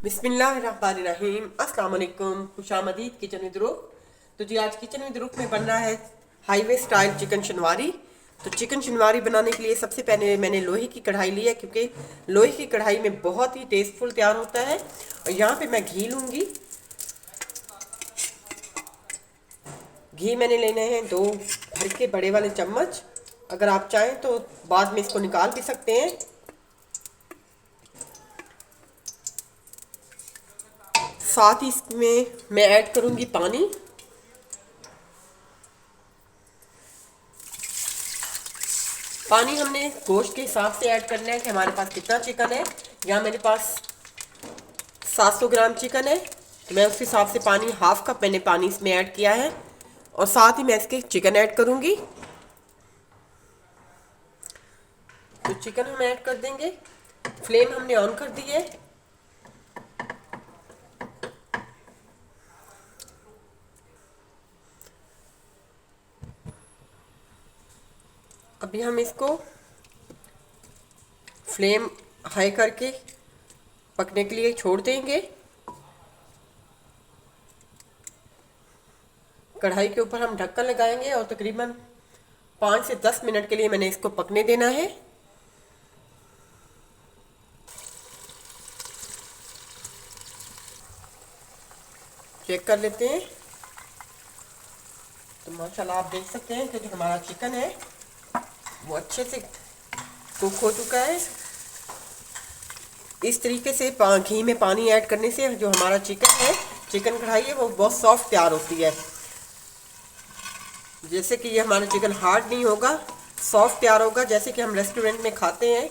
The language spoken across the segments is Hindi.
बिस्मिल्लाहिर्रहमानिर्रहीम अस्सलाम वालेकुम, खुशामदीद किचन विद रुख। तो जी आज किचन विद रुख में बन रहा है हाईवे स्टाइल चिकन शनवारी। तो चिकन शनवारी बनाने के लिए सबसे पहले मैंने लोहे की कढ़ाई ली है, क्योंकि लोहे की कढ़ाई में बहुत ही टेस्टफुल तैयार होता है। और यहाँ पे मैं घी लूँगी। घी मैंने लेने हैं 2 भर के बड़े वाले चम्मच। अगर आप चाहें तो बाद में इसको निकाल भी सकते हैं। साथ ही इसमें मैं ऐड करूँगी पानी। पानी हमने गोश्त के हिसाब से ऐड करना है कि हमारे पास कितना चिकन है। यहाँ मेरे पास 700 ग्राम चिकन है, तो मैं उस हिसाब से पानी हाफ कप मैंने पानी इसमें ऐड किया है। और साथ ही मैं इसके चिकन ऐड करूँगी। तो चिकन हम ऐड कर देंगे। फ्लेम हमने ऑन कर दी है। अभी हम इसको फ्लेम हाई करके पकने के लिए छोड़ देंगे। कढ़ाई के ऊपर हम ढक्कन लगाएंगे और तकरीबन 5 से 10 मिनट के लिए मैंने इसको पकने देना है। चेक कर लेते हैं। तो माशाल्लाह आप देख सकते हैं कि जो हमारा चिकन है वो अच्छे से कुक हो चुका है। इस तरीके से घी में पानी ऐड करने से जो हमारा चिकन है, चिकन कढ़ाई है, वो बहुत सॉफ्ट तैयार होती है। जैसे कि ये हमारा चिकन हार्ड नहीं होगा, सॉफ्ट तैयार होगा, जैसे कि हम रेस्टोरेंट में खाते हैं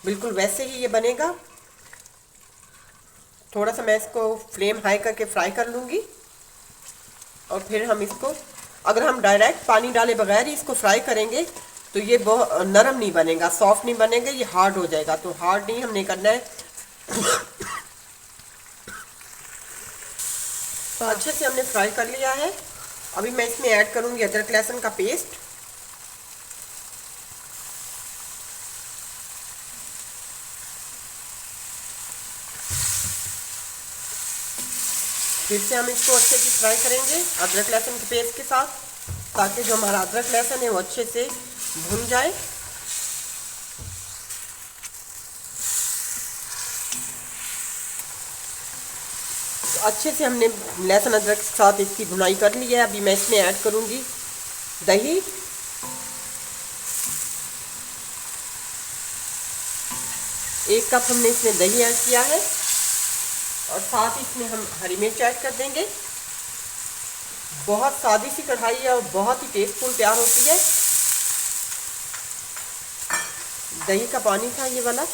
बिल्कुल वैसे ही ये बनेगा। थोड़ा सा मैं इसको फ्लेम हाई करके फ्राई कर लूँगी। और फिर हम इसको, अगर हम डायरेक्ट पानी डाले बगैर ही इसको फ्राई करेंगे तो ये बहुत नरम नहीं बनेगा, सॉफ्ट नहीं बनेगा, ये हार्ड हो जाएगा। तो हार्ड नहीं हमने करना है। तो अच्छे से हमने फ्राई कर लिया है। अभी मैं इसमें ऐड करूँगी अदरक लहसुन का पेस्ट। फिर से हम इसको अच्छे से फ्राई करेंगे अदरक लहसुन के पेस्ट के साथ, ताकि जो हमारा अदरक लहसुन है वो अच्छे से भुन जाए। तो अच्छे से हमने लहसुन अदरक के साथ इसकी भुनाई कर ली है। अभी मैं इसमें ऐड करूँगी दही। एक कप हमने इसमें दही ऐड किया है। और साथ ही इसमें हम हरी मिर्च ऐड कर देंगे। बहुत सादी सी कढ़ाई है और बहुत ही टेस्टफुल तैयार होती है। दही का पानी था ये वाला।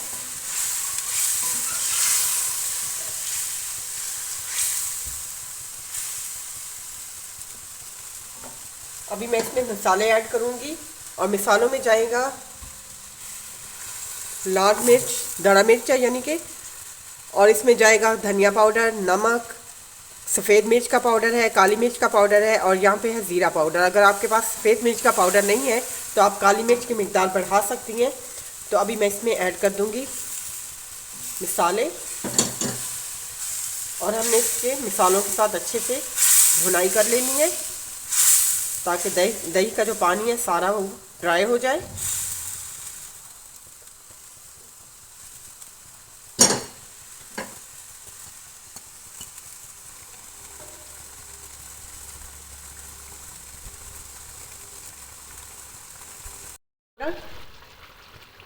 अभी मैं इसमें मसाले ऐड करूँगी और मसालों में जाएगा लाल मिर्च, दड़ा मिर्च यानी कि, और इसमें जाएगा धनिया पाउडर, नमक, सफ़ेद मिर्च का पाउडर है, काली मिर्च का पाउडर है, और यहाँ पे है ज़ीरा पाउडर। अगर आपके पास सफ़ेद मिर्च का पाउडर नहीं है तो आप काली मिर्च की मिकदार बढ़ा सकती हैं। तो अभी मैं इसमें ऐड कर दूँगी मसाले। और हमने इसके मसालों के साथ अच्छे से भुनाई कर लेनी है, ताकि दही का जो पानी है सारा वो ड्राई हो जाए।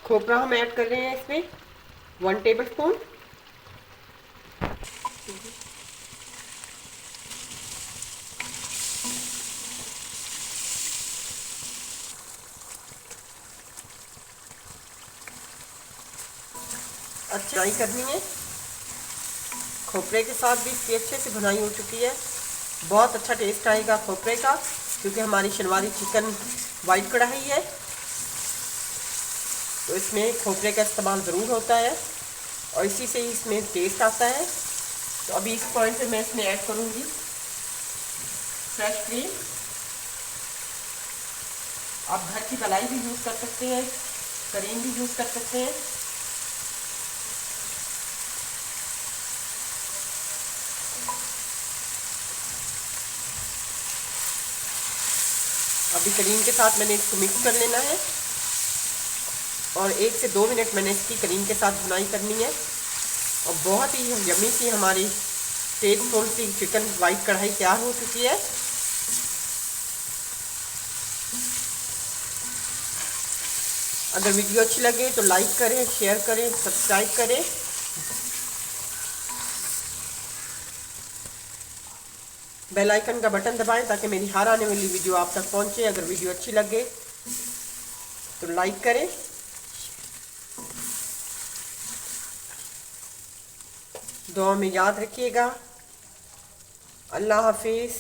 खोपरा हम ऐड कर रहे हैं इसमें 1 टेबल स्पून। अच्छी भुनाई करनी है। खोपरे के साथ भी इसकी अच्छे से भुनाई हो चुकी है। बहुत अच्छा टेस्ट आएगा खोपरे का, क्योंकि हमारी शनवारी चिकन वाइट कढ़ाई है, तो इसमें खोपरे का इस्तेमाल ज़रूर होता है और इसी से ही इसमें टेस्ट आता है। तो अभी इस पॉइंट पे मैं इसमें ऐड करूँगी फ्रेश क्रीम। आप घर की मलाई भी यूज़ कर सकते हैं, क्रीम भी यूज़ कर सकते हैं। अभी करीम के साथ मैंने इसको मिक्स कर लेना है और 1 से 2 मिनट मैंने इसकी करीम के साथ बुनाई करनी है। और बहुत ही यम्मी सी हमारी टेस्टफुल सी चिकन वाइट कढ़ाई तैयार हो चुकी है। अगर वीडियो अच्छी लगे तो लाइक करें, शेयर करें, सब्सक्राइब करें। बेल आइकन का बटन दबाएं ताकि मेरी हर आने वाली वीडियो आप तक पहुंचे। अगर वीडियो अच्छी लगे तो लाइक करें। दुआ में याद रखिएगा। अल्लाह हाफिज़।